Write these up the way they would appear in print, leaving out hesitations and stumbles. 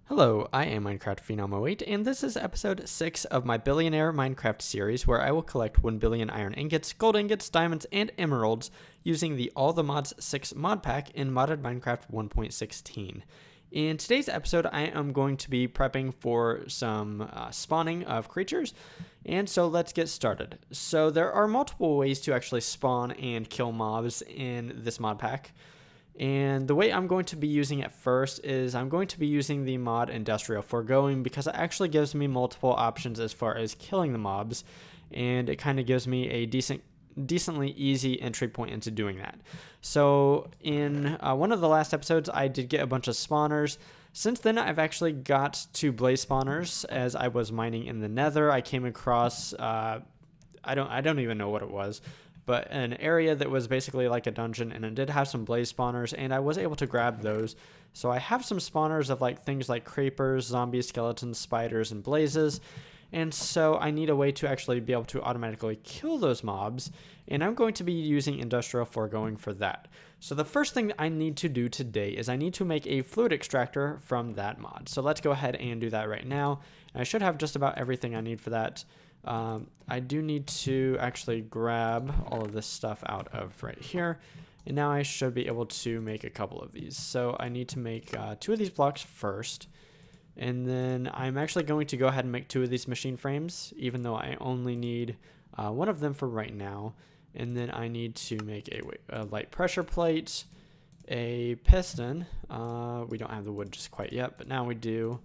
Hello, I am Minecraft Phenom 08, and this is episode 6 of my Billionaire Minecraft series, where I will collect 1 billion iron ingots, gold ingots, diamonds, and emeralds using the All the Mods 6 mod pack in modded Minecraft 1.16. In today's episode, I am going to be prepping for some spawning of creatures, and so let's get started. So there are multiple ways to actually spawn and kill mobs in this mod pack. And the way I'm going to be using it first is I'm going to be using the mod Industrial Foregoing because it actually gives me multiple options as far as killing the mobs, and it kind of gives me a decently easy entry point into doing that. So in one of the last episodes, I did get a bunch of spawners. Since then, I've actually got 2 blaze spawners. As I was mining in the Nether, I came across I don't even know what it was, but an area that was basically like a dungeon, and it did have some blaze spawners, and I was able to grab those. So I have some spawners of like things like creepers, zombies, skeletons, spiders, and blazes, and so I need a way to actually be able to automatically kill those mobs, and I'm going to be using Industrial Foregoing for that. So the first thing I need to do today is I need to make a fluid extractor from that mod. So let's go ahead and do that right now. And I should have just about everything I need for that. I do need to actually grab all of this stuff out of right here, and now I should be able to make a couple of these. So I need to make 2 of these blocks first, and then I'm actually going to go ahead and make 2 of these machine frames, even though I only need 1 of them for right now. And then I need to make a light pressure plate, a piston. We don't have the wood just quite yet, but now we do.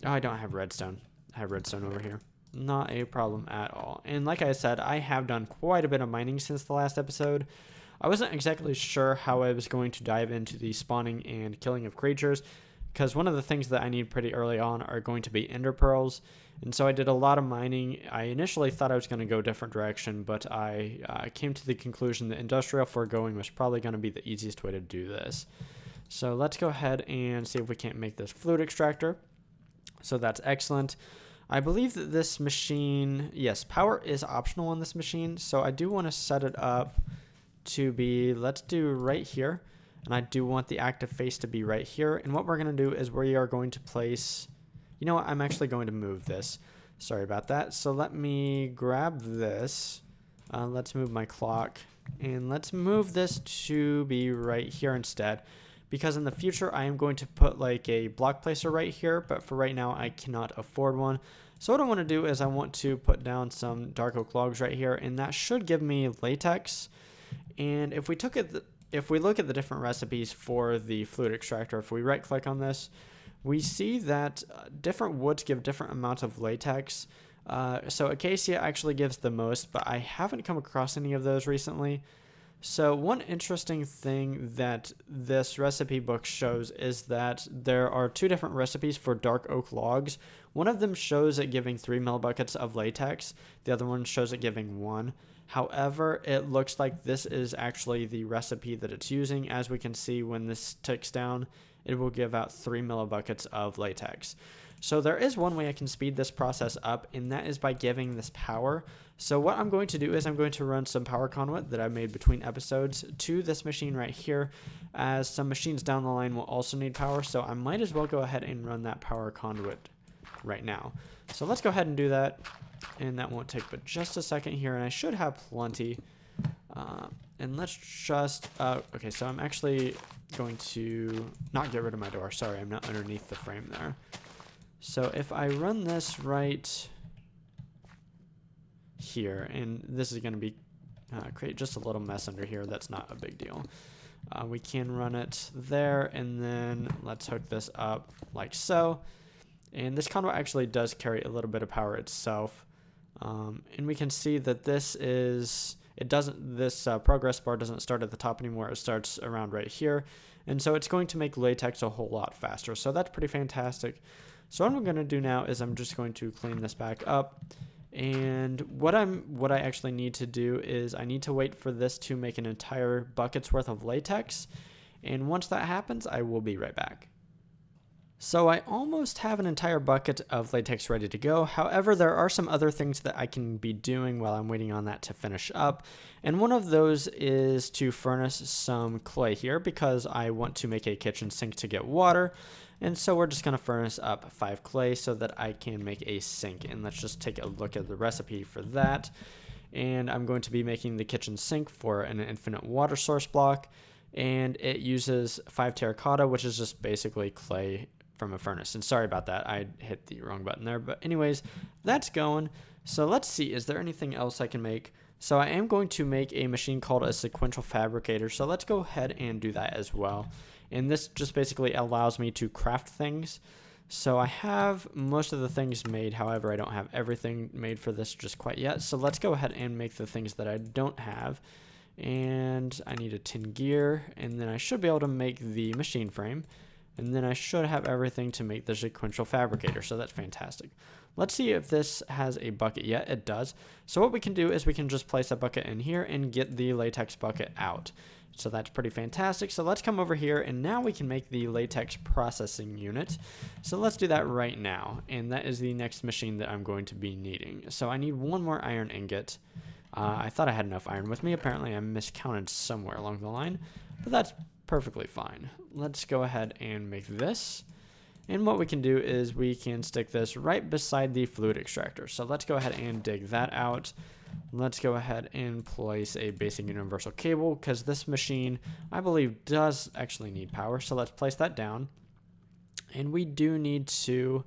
Oh, I don't have redstone. I have redstone over here. Not a problem at all. And like I said, I have done quite a bit of mining since the last episode. I wasn't exactly sure how I was going to dive into the spawning and killing of creatures, because one of the things that I need pretty early on are going to be ender pearls. And so I did a lot of mining. I initially thought I was going to go a different direction, but I came to the conclusion that Industrial Foregoing was probably going to be the easiest way to do this. So let's go ahead and see if we can't make this fluid extractor. So that's excellent. I believe that this machine, yes, power is optional on this machine, so I do want to set it up to be, let's do right here, and I do want the active face to be right here. And what we're going to do is we are going to place, you know what, I'm actually going to move this. Sorry about that. So let me grab this. Let's move my clock, and let's move this to be right here instead, because in the future I am going to put like a block placer right here, but for right now I cannot afford one. So what I want to do is I want to put down some dark oak logs right here, and that should give me latex. And if we look at the different recipes for the fluid extractor, if we right click on this, we see that different woods give different amounts of latex. So acacia actually gives the most, but I haven't come across any of those recently. So one interesting thing that this recipe book shows is that there are 2 different recipes for dark oak logs. One of them shows it giving 3 millibuckets of latex. The other one shows it giving 1. However, it looks like this is actually the recipe that it's using. As we can see, when this ticks down, it will give out 3 millibuckets of latex. So there is one way I can speed this process up, and that is by giving this power. So what I'm going to do is I'm going to run some power conduit that I made between episodes to this machine right here, as some machines down the line will also need power. So I might as well go ahead and run that power conduit right now. So let's go ahead and do that, and that won't take but just a second here, and I should have plenty. And let's just, okay, so I'm actually going to not get rid of my door. Sorry, I'm not underneath the frame there. So if I run this right here, and this is going to be create just a little mess under here, that's not a big deal. We can run it there, and then let's hook this up like so. And this conduit actually does carry a little bit of power itself. And we can see that this progress bar doesn't start at the top anymore. It starts around right here. And so it's going to make latex a whole lot faster. So that's pretty fantastic. So what I'm going to do now is I'm just going to clean this back up. And what I actually need to do is I need to wait for this to make an entire bucket's worth of latex. And once that happens, I will be right back. So I almost have an entire bucket of latex ready to go. However, there are some other things that I can be doing while I'm waiting on that to finish up. And one of those is to furnace some clay here because I want to make a kitchen sink to get water. And so we're just going to furnace up 5 clay so that I can make a sink. And let's just take a look at the recipe for that. And I'm going to be making the kitchen sink for an infinite water source block. And it uses 5 terracotta, which is just basically clay from a furnace. And sorry about that, I hit the wrong button there. But anyways, that's going. So let's see, is there anything else I can make? So I am going to make a machine called a sequential fabricator. So let's go ahead and do that as well. And this just basically allows me to craft things. So I have most of the things made. However, I don't have everything made for this just quite yet. So let's go ahead and make the things that I don't have. And I need a tin gear, and then I should be able to make the machine frame. And then I should have everything to make the sequential fabricator. So that's fantastic. Let's see if this has a bucket yet. It does. So what we can do is we can just place a bucket in here and get the latex bucket out. So that's pretty fantastic. So let's come over here, and now we can make the latex processing unit. So let's do that right now. And that is the next machine that I'm going to be needing. So I need one more iron ingot. I thought I had enough iron with me. Apparently I miscounted somewhere along the line, but that's perfectly fine. Let's go ahead and make this. And what we can do is we can stick this right beside the fluid extractor. So let's go ahead and dig that out. Let's go ahead and place a basic universal cable, because this machine, I believe, does actually need power. So let's place that down. And we do need to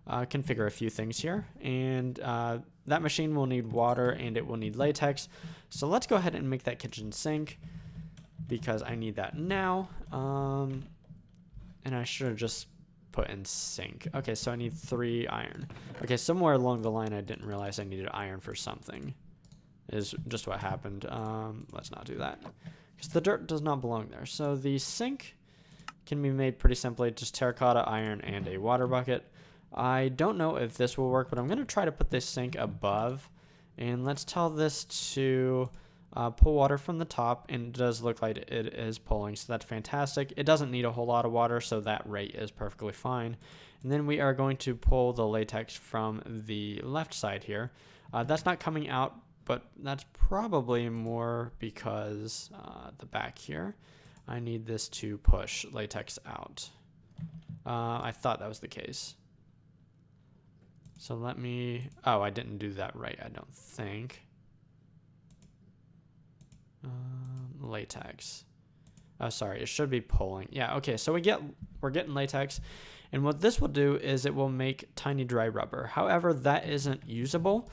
configure a few things here. And that machine will need water, and it will need latex. So let's go ahead and make that kitchen sink, because I need that now. And I should have just put in sink. Okay, so I need 3 iron. Okay, somewhere along the line I didn't realize I needed iron for something. Is just what happened. Let's not do that, because the dirt does not belong there. So the sink can be made pretty simply, just terracotta, iron, and a water bucket. I don't know if this will work, but I'm going to try to put this sink above. And let's tell this to pull water from the top, and it does look like it is pulling, so that's fantastic. It doesn't need a whole lot of water, so that rate is perfectly fine. And then we are going to pull the latex from the left side here. That's not coming out, but that's probably more because the back here, I need this to push latex out. I thought that was the case. So let me, oh, I didn't do that right, I don't think. Latex. Oh, sorry, it should be pulling. Yeah, okay, so we're getting latex, and what this will do is it will make tiny dry rubber. However, that isn't usable.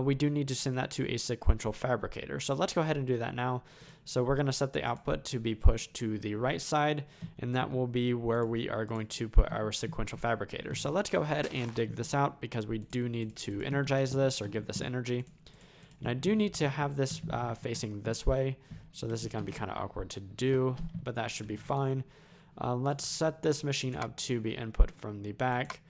We do need to send that to a sequential fabricator. So let's go ahead and do that now. So we're going to set the output to be pushed to the right side, and that will be where we are going to put our sequential fabricator. So let's go ahead and dig this out, because we do need to energize this or give this energy. And I do need to have this facing this way, so this is going to be kind of awkward to do, but that should be fine. Let's set this machine up to be input from the back.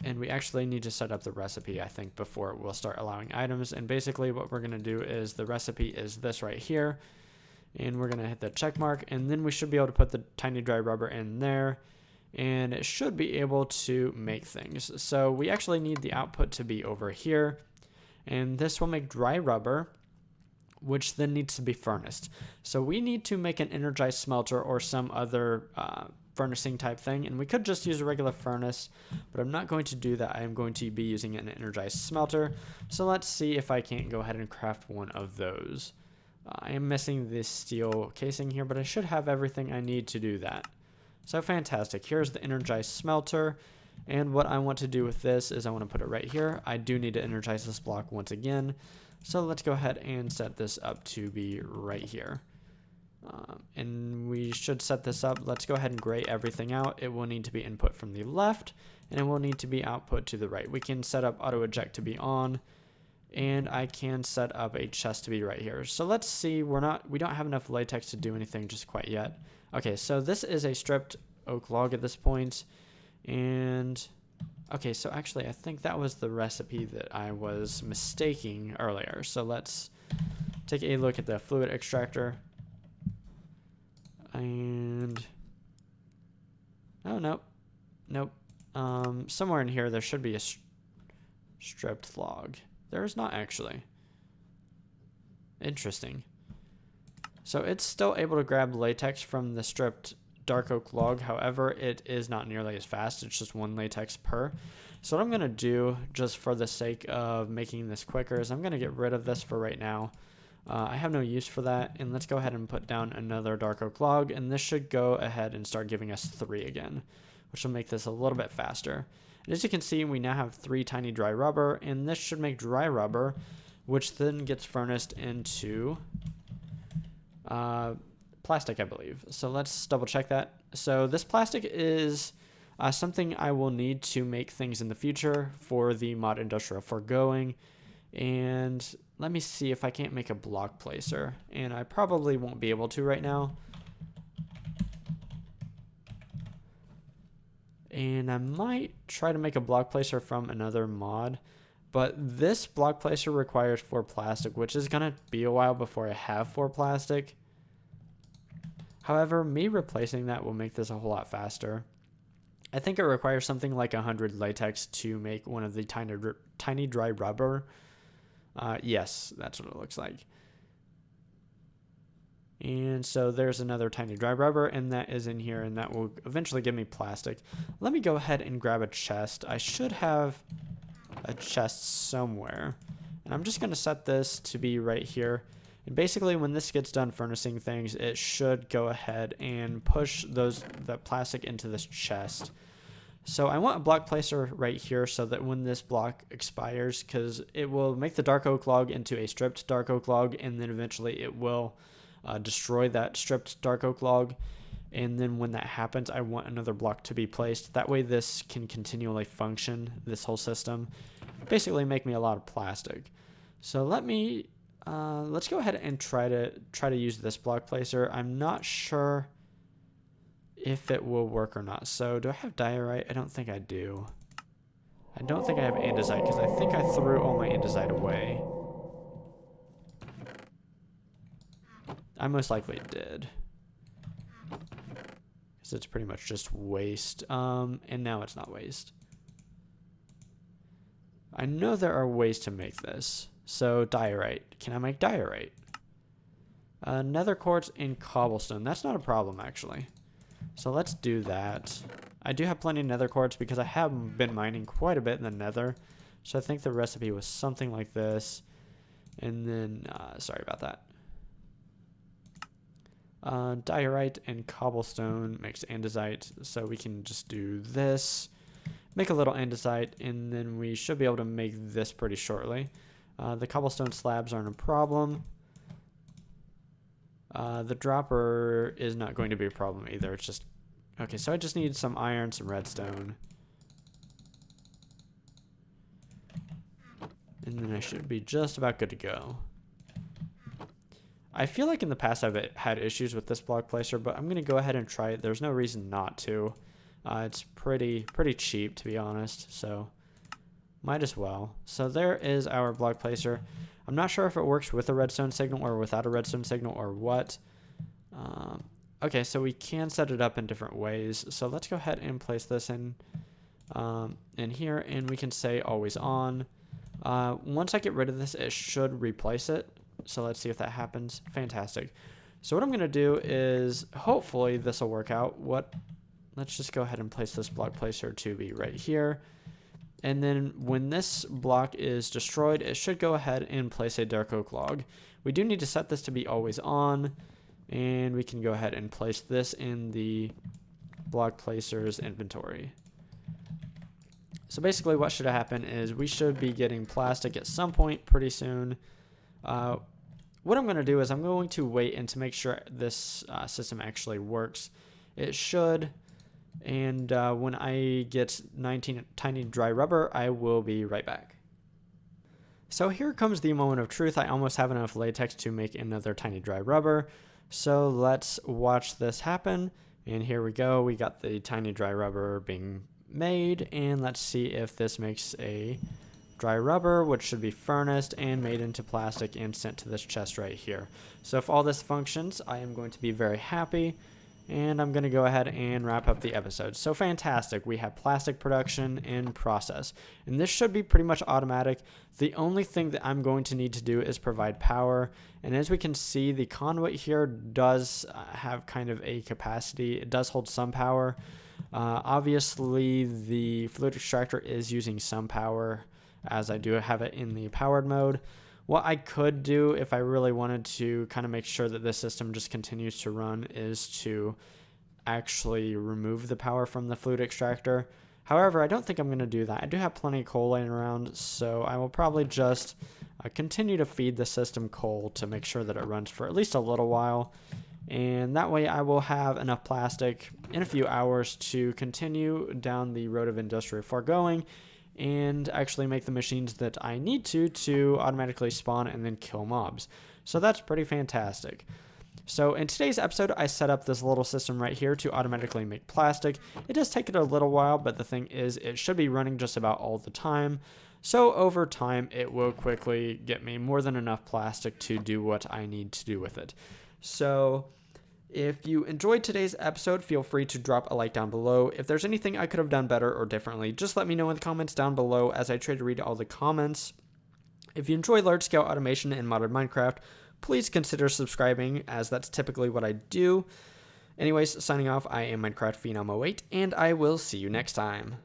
And we actually need to set up the recipe, I think, before we'll start allowing items. And basically what we're going to do is the recipe is this right here. And we're going to hit the check mark, and then we should be able to put the tiny dry rubber in there. And it should be able to make things. So we actually need the output to be over here. And this will make dry rubber, which then needs to be furnaced. So we need to make an energized smelter or some other furnacing type thing. And we could just use a regular furnace, but I'm not going to do that. I am going to be using an energized smelter. So let's see if I can't go ahead and craft one of those. I am missing this steel casing here, but I should have everything I need to do that. So fantastic. Here's the energized smelter. And what I want to do with this is I want to put it right here. I do need to energize this block once again. So let's go ahead and set this up to be right here. And we should set this up. Let's go ahead and gray everything out. It will need to be input from the left, and it will need to be output to the right. We can set up auto eject to be on, and I can set up a chest to be right here. So let's see, we don't have enough latex to do anything just quite yet. Okay, so this is a stripped oak log at this point. And okay, so actually I think that was the recipe that I was mistaking earlier. So let's take a look at the fluid extractor. And oh, nope. Somewhere in here there should be a stripped log. There is not actually. Interesting. So it's still able to grab latex from the stripped dark oak log. However, it is not nearly as fast. It's just 1 latex per. So what I'm going to do, just for the sake of making this quicker, is I'm going to get rid of this for right now. I have no use for that, and let's go ahead and put down another dark oak log, and this should go ahead and start giving us 3 again, which will make this a little bit faster. And as you can see, we now have 3 tiny dry rubber, and this should make dry rubber, which then gets furnaced into plastic, I believe. So let's double check that. So this plastic is something I will need to make things in the future for the mod Industrial Foregoing. And let me see if I can't make a block placer. And I probably won't be able to right now. And I might try to make a block placer from another mod. But this block placer requires 4 plastic, which is going to be a while before I have 4 plastic. However, me replacing that will make this a whole lot faster. I think it requires something like 100 latex to make one of the tiny dry rubber. Yes, that's what it looks like. And so there's another tiny dry rubber, and that is in here, and that will eventually give me plastic. Let me go ahead and grab a chest. I should have a chest somewhere. And I'm just going to set this to be right here. And basically, when this gets done furnacing things, it should go ahead and push that plastic into this chest. So I want a block placer right here so that when this block expires, because it will make the dark oak log into a stripped dark oak log, and then eventually it will destroy that stripped dark oak log. And then when that happens, I want another block to be placed. That way this can continually function, this whole system. Basically make me a lot of plastic. So let's go ahead and try to use this block placer. I'm not sure if it will work or not. So do I have diorite? I don't think I do. I don't think I have andesite because I think I threw all my andesite away. I most likely did. Because it's pretty much just waste. And now it's not waste. I know there are ways to make this. So diorite. Can I make diorite? Nether quartz and cobblestone. That's not a problem actually. So let's do that. I do have plenty of nether quartz because I have been mining quite a bit in the nether. So I think the recipe was something like this. And then, sorry about that. Diorite and cobblestone makes andesite. So we can just do this. Make a little andesite, and then we should be able to make this pretty shortly. The cobblestone slabs aren't a problem. The dropper is not going to be a problem either. It's just... Okay, so I just need some iron, some redstone. And then I should be just about good to go. I feel like in the past I've had issues with this block placer, but I'm going to go ahead and try it. There's no reason not to. It's pretty cheap, to be honest, so might as well. So there is our block placer. I'm not sure if it works with a redstone signal or without a redstone signal or what. Okay, so we can set it up in different ways. So let's go ahead and place this in here, and we can say always on. Once I get rid of this, it should replace it. So let's see if that happens. Fantastic. So what I'm going to do is, hopefully this will work out. Let's just go ahead and place this block placer to be right here. And then when this block is destroyed, it should go ahead and place a dark oak log. We do need to set this to be always on. And we can go ahead and place this in the block placer's inventory. So basically what should happen is we should be getting plastic at some point pretty soon. What I'm going to do is I'm going to wait and to make sure this system actually works. It should. And when I get 19 tiny dry rubber, I will be right back. So here comes the moment of truth. I almost have enough latex to make another tiny dry rubber. So let's watch this happen. And here we go. We got the tiny dry rubber being made. And let's see if this makes a dry rubber, which should be furnaced and made into plastic and sent to this chest right here. So if all this functions, I am going to be very happy. And I'm going to go ahead and wrap up the episode. So fantastic. We have plastic production in process. And this should be pretty much automatic. The only thing that I'm going to need to do is provide power. And as we can see, the conduit here does have kind of a capacity. It does hold some power. Obviously, the fluid extractor is using some power, as I do have it in the powered mode. What I could do if I really wanted to kind of make sure that this system just continues to run is to actually remove the power from the fluid extractor. However, I don't think I'm going to do that. I do have plenty of coal laying around, so I will probably just continue to feed the system coal to make sure that it runs for at least a little while. And that way I will have enough plastic in a few hours to continue down the road of industrial foregoing and actually make the machines that I need to automatically spawn and then kill mobs. So that's pretty fantastic. So in today's episode, I set up this little system right here to automatically make plastic. It does take it a little while, but the thing is, it should be running just about all the time. So over time, it will quickly get me more than enough plastic to do what I need to do with it. So if you enjoyed today's episode, feel free to drop a like down below. If there's anything I could have done better or differently, just let me know in the comments down below, as I try to read all the comments. If you enjoy large-scale automation in modern Minecraft, please consider subscribing, as that's typically what I do. Anyways, signing off, I am Minecraft Phenom 08, and I will see you next time.